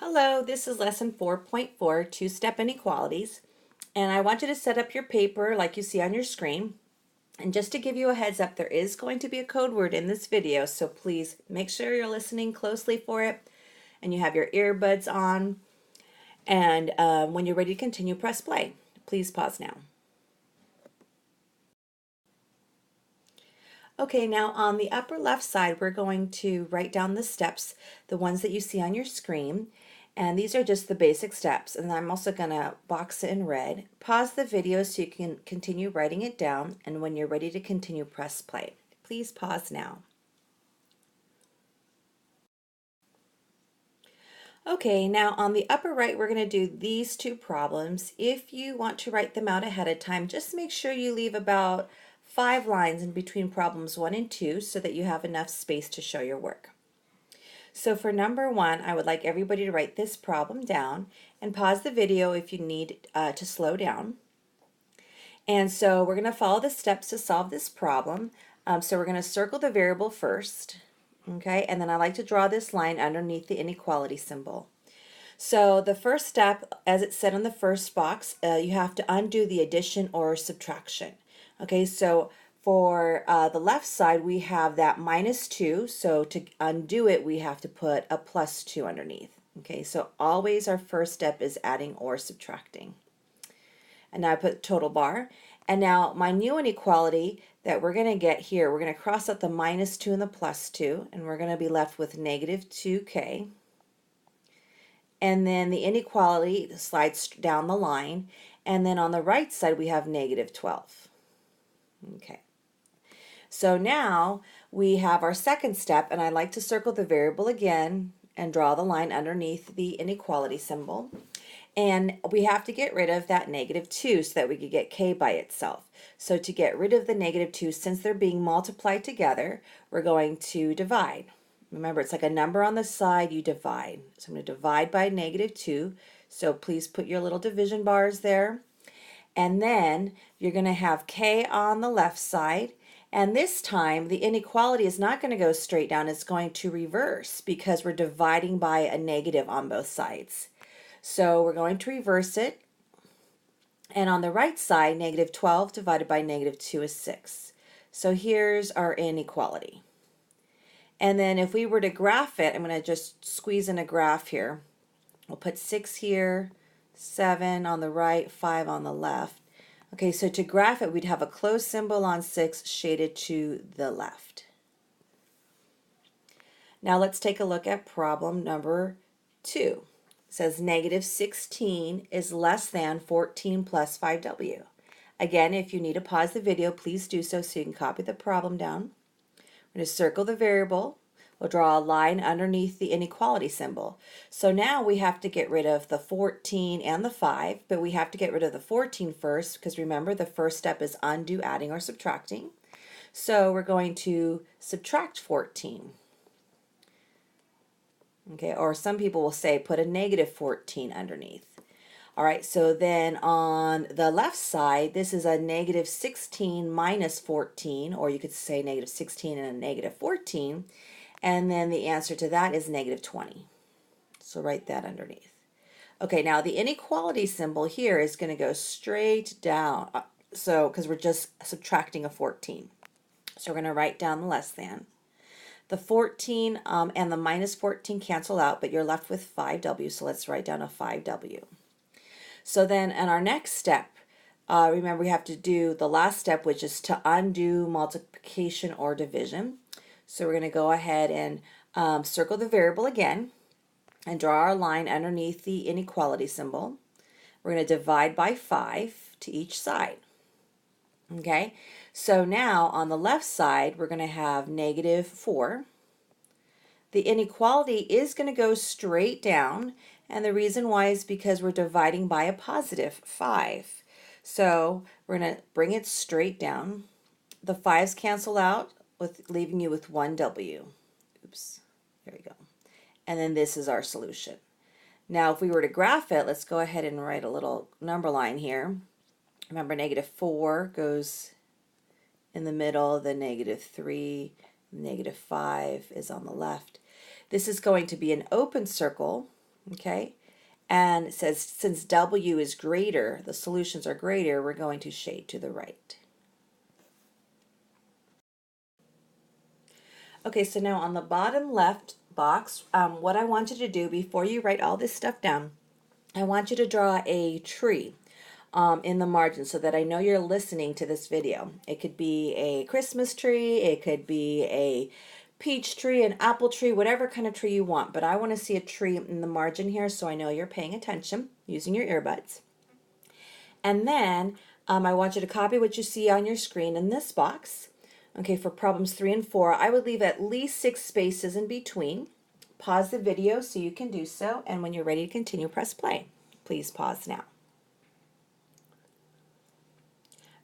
Hello, this is lesson 4.4, Two-Step Inequalities, and I want you to set up your paper like you see on your screen. And just to give you a heads up, there is going to be a code word in this video, so please make sure you're listening closely for it and you have your earbuds on. And when you're ready to continue, press play. Please pause now. Okay, now on the upper left side, we're going to write down the steps, the ones that you see on your screen. And these are just the basic steps. And I'm also going to box it in red. Pause the video so you can continue writing it down. And when you're ready to continue, press play. Please pause now. Okay, now on the upper right, we're going to do these two problems. If you want to write them out ahead of time, just make sure you leave about 5 lines in between problems 1 and 2 so that you have enough space to show your work. So for number 1, I would like everybody to write this problem down and pause the video if you need to slow down. And so we're going to follow the steps to solve this problem. So we're going to circle the variable first, okay, and then I like to draw this line underneath the inequality symbol. So the first step, as it said in the first box, you have to undo the addition or subtraction. Okay, so for the left side, we have that -2, so to undo it, we have to put a +2 underneath. Okay, so always our first step is adding or subtracting. And now I put total bar. And now my new inequality that we're going to get here, we're going to cross out the -2 and the +2, and we're going to be left with -2k. And then the inequality slides down the line, and then on the right side we have -12. Okay. So now we have our second step, and I like to circle the variable again and draw the line underneath the inequality symbol. And we have to get rid of that -2 so that we could get k by itself. So to get rid of the -2, since they're being multiplied together, we're going to divide. Remember, it's like a number on the side, you divide. So I'm going to divide by -2. So please put your little division bars there. And then you're going to have k on the left side. And this time, the inequality is not going to go straight down. It's going to reverse because we're dividing by a negative on both sides. So we're going to reverse it. And on the right side, -12 divided by -2 is 6. So here's our inequality. And then if we were to graph it, I'm going to just squeeze in a graph here. We'll put 6 here, 7 on the right, 5 on the left. Okay, so to graph it, we'd have a close symbol on 6 shaded to the left. Now let's take a look at problem number 2. It says -16 is less than 14 plus 5w. Again, if you need to pause the video, please do so you can copy the problem down. We're going to circle the variable. We'll draw a line underneath the inequality symbol. So now we have to get rid of the 14 and the 5, but we have to get rid of the 14 first because remember the first step is undo adding or subtracting. So we're going to subtract 14. Okay, or some people will say put a -14 underneath. All right, so then on the left side, this is a -16 minus 14, or you could say -16 and a -14, and then the answer to that is -20. So write that underneath. Okay, now the inequality symbol here is going to go straight down, so because we're just subtracting a 14. So we're going to write down the less than. The 14 and the -14 cancel out, but you're left with 5w, so let's write down a 5w. So then in our next step, remember we have to do the last step, which is to undo multiplication or division. So we're going to go ahead and circle the variable again and draw our line underneath the inequality symbol. We're going to divide by 5 to each side. Okay, so now on the left side, we're going to have -4. The inequality is going to go straight down, and the reason why is because we're dividing by a +5. So we're going to bring it straight down. The 5's cancel out, leaving you with 1w. Oops, there we go. And then this is our solution. Now if we were to graph it, let's go ahead and write a little number line here. Remember, -4 goes in the middle, the -3, -5 is on the left. This is going to be an open circle, okay? And it says since W is greater, the solutions are greater, we're going to shade to the right. Okay, so now on the bottom left box, what I want you to do before you write all this stuff down, I want you to draw a tree in the margin so that I know you're listening to this video. It could be a Christmas tree, it could be a peach tree, an apple tree, whatever kind of tree you want, but I want to see a tree in the margin here so I know you're paying attention using your earbuds. And then I want you to copy what you see on your screen in this box. Okay, for problems 3 and 4, I would leave at least 6 spaces in between. Pause the video so you can do so, and when you're ready to continue, press play. Please pause now.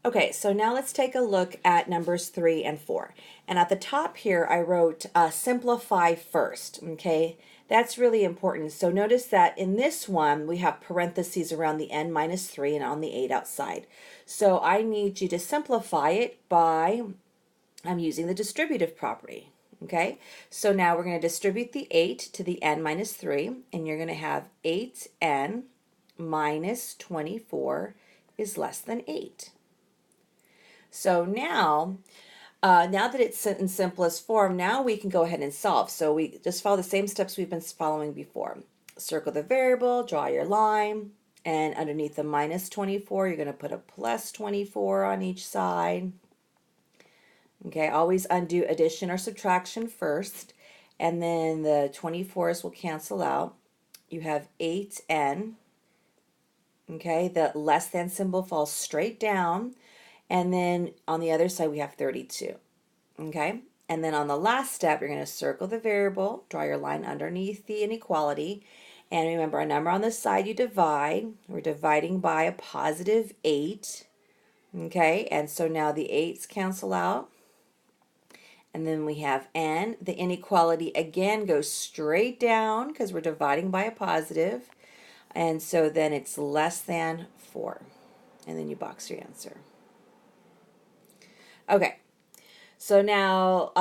Okay, so now let's take a look at numbers 3 and 4. And at the top here, I wrote simplify first, okay? That's really important. So notice that in this one, we have parentheses around the n minus 3 and on the 8 outside. So I need you to simplify it by, I'm using the distributive property, okay? So now we're going to distribute the 8 to the n minus 3, and you're going to have 8n minus 24 is less than 8. So now that it's in simplest form, now we can go ahead and solve. So we just follow the same steps we've been following before. Circle the variable, draw your line, and underneath the minus 24, you're going to put a plus 24 on each side. Okay, always undo addition or subtraction first, and then the 24s will cancel out. You have 8n. Okay, the less than symbol falls straight down. And then on the other side, we have 32. Okay, and then on the last step, you're going to circle the variable, draw your line underneath the inequality, and remember, a number on the side you divide. We're dividing by a positive 8. Okay, and so now the 8's cancel out. And then we have n. The inequality again goes straight down because we're dividing by a positive. And so then it's less than 4. And then you box your answer. Okay, so now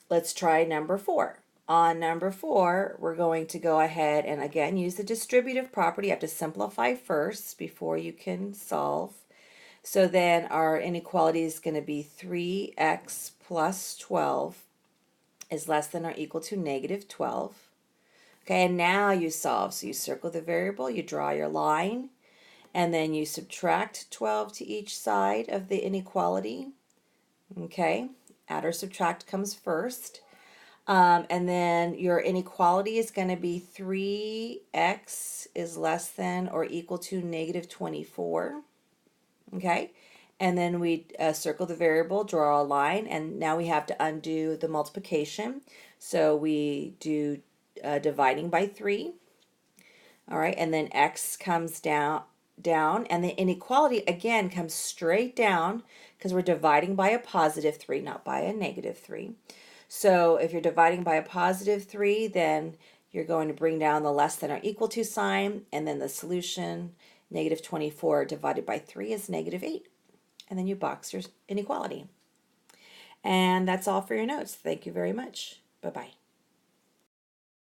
let's try number 4. On number 4, we're going to go ahead and again use the distributive property. You have to simplify first before you can solve. So then our inequality is going to be 3x plus 12 is less than or equal to negative 12. Okay, and now you solve. So you circle the variable, you draw your line, and then you subtract 12 to each side of the inequality. Okay, add or subtract comes first. And then your inequality is going to be 3x is less than or equal to negative 24. Okay, and then we circle the variable, draw a line, and now we have to undo the multiplication. So we do dividing by 3. All right, and then x comes down, and the inequality again comes straight down because we're dividing by a positive 3, not by a negative 3. So if you're dividing by a positive 3, then you're going to bring down the less than or equal to sign, and then the solution, negative 24 divided by 3 is negative 8. And then you box your inequality. And that's all for your notes. Thank you very much. Bye-bye.